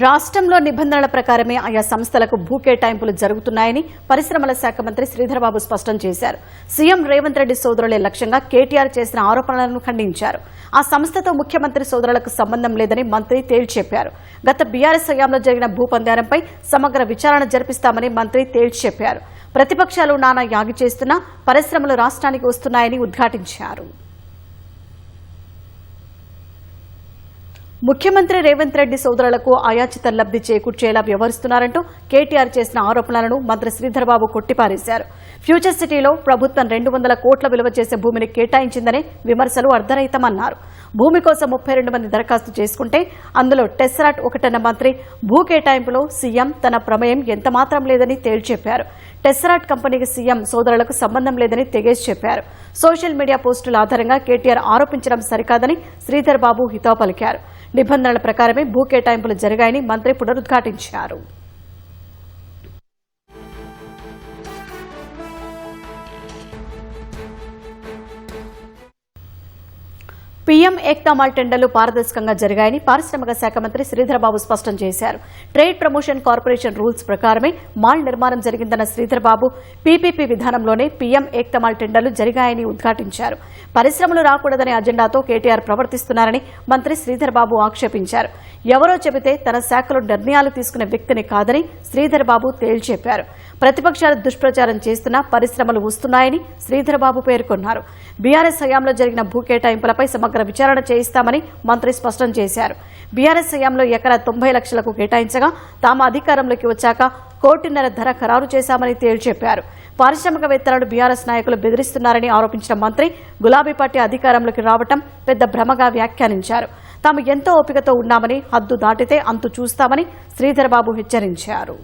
రాష్ట్రంలో నిబంధనల ప్రకారమే ఆయా సంస్థలకు భూ కేటాయింపులు జరుగుతున్నాయని పరిశ్రమల శాఖ మంత్రి శ్రీధర్బాబు స్పష్టం చేశారు. సీఎం రేవంత్ రెడ్డి సోదరులే లక్ష్యంగా కేటీఆర్ చేసిన ఆరోపణలను ఖండించారు. ఆ సంస్థతో ముఖ్యమంత్రి సోదరులకు సంబంధం లేదని మంత్రి తేల్చి చెప్పారు. గత బీఆర్ఎస్ హయాంలో జరిగిన భూ పందారంపై సమగ్ర విచారణ జరిపిస్తామని మంత్రి తేల్చి చెప్పారు. ప్రతిపక్షాలు నానా యాగి చేస్తున్నా పరిశ్రమలు రాష్ట్రానికి వస్తున్నాయని ఉద్ఘాటించారు. ముఖ్యమంత్రి రేవంత్ రెడ్డి సోదరులకు అయాచిత లబ్ది చేకూర్చేలా వ్యవహరిస్తున్నారంటూ కేటీఆర్ చేసిన ఆరోపణలను మంత్రి శ్రీధర్బాబు కొట్టిపారేశారు. ఫ్యూచర్ సిటీలో ప్రభుత్వం 200 కోట్ల విలువ చేసే భూమిని కేటాయించిందనే విమర్శలు అర్ధరహితమన్నారు. భూమి కోసం 32 మంది దరఖాస్తు చేసుకుంటే అందులో టెస్సరాట్ ఒకటన్న మంత్రి భూ కేటాయింపులో సీఎం తన ప్రమేయం ఎంతమాత్రం లేదని తేల్చెప్పారు. టెస్సరాట్ కంపెనీకి సీఎం సోదరులకు సంబంధం లేదని తెగేసి చెప్పారు. సోషల్ మీడియా పోస్టుల ఆధారంగా కేటీఆర్ ఆరోపించడం సరికాదని శ్రీధర్బాబు హితవు పలికారు. నిబంధనల ప్రకారమే భూ కేటాయింపులు జరిగాయని మంత్రి పునరుద్ఘాటించారు. పీఎం ఏక్తా మాల్ టెండర్లు పారదర్శకంగా జరిగాయని పారిశ్రామిక శాఖ మంత్రి శ్రీధర్బాబు స్పష్టం చేశారు. ట్రేడ్ ప్రమోషన్ కార్పొరేషన్ రూల్స్ ప్రకారమే మాల్ నిర్మాణం జరిగిందన్న శ్రీధర్బాబు పీపీపీ విధానంలోనే పీఎం ఏక్తా మాల్ టెండర్లు జరిగాయని ఉద్ఘాటించారు. పరిశ్రమలు రాకూడదనే అజెండాతో కేటీఆర్ ప్రవర్తిస్తున్నారని మంత్రి శ్రీధర్బాబు ఆక్షేపించారు. ఎవరో చెబితే తన శాఖలో నిర్ణయాలు తీసుకునే వ్యక్తిని కాదని శ్రీధర్బాబు తేల్చెప్పారు. ప్రతిపక్షాలు దుష్ప్రచారం చేస్తున్నా పరిశ్రమలు వస్తున్నాయని శ్రీధర్బాబు పేర్కొన్నారు. బీఆర్ఎస్ హయాంలో జరిగిన భూ కేటాయింపులపై సమగ్ర విచారణ చేయిస్తామని మంత్రి స్పష్టం చేశారు. బీఆర్ఎస్ హయాంలో ఎకరా 90 లక్షలకు కేటాయించగా తాము అధికారంలోకి వచ్చాక 1.5 కోట్ల ధర ఖరారు చేశామని తేల్చెప్పారు. పారిశ్రామికవేత్తలను బీఆర్ఎస్ నాయకులు బెదిరిస్తున్నారని ఆరోపించిన మంత్రి గులాబీ పార్టీ అధికారంలోకి రావడం పెద్ద భ్రమగా వ్యాఖ్యానించారు. తాము ఎంతో ఓపికతో ఉన్నామని, హద్దు దాటితే అంతు చూస్తామని శ్రీధర్బాబు హెచ్చరించారు.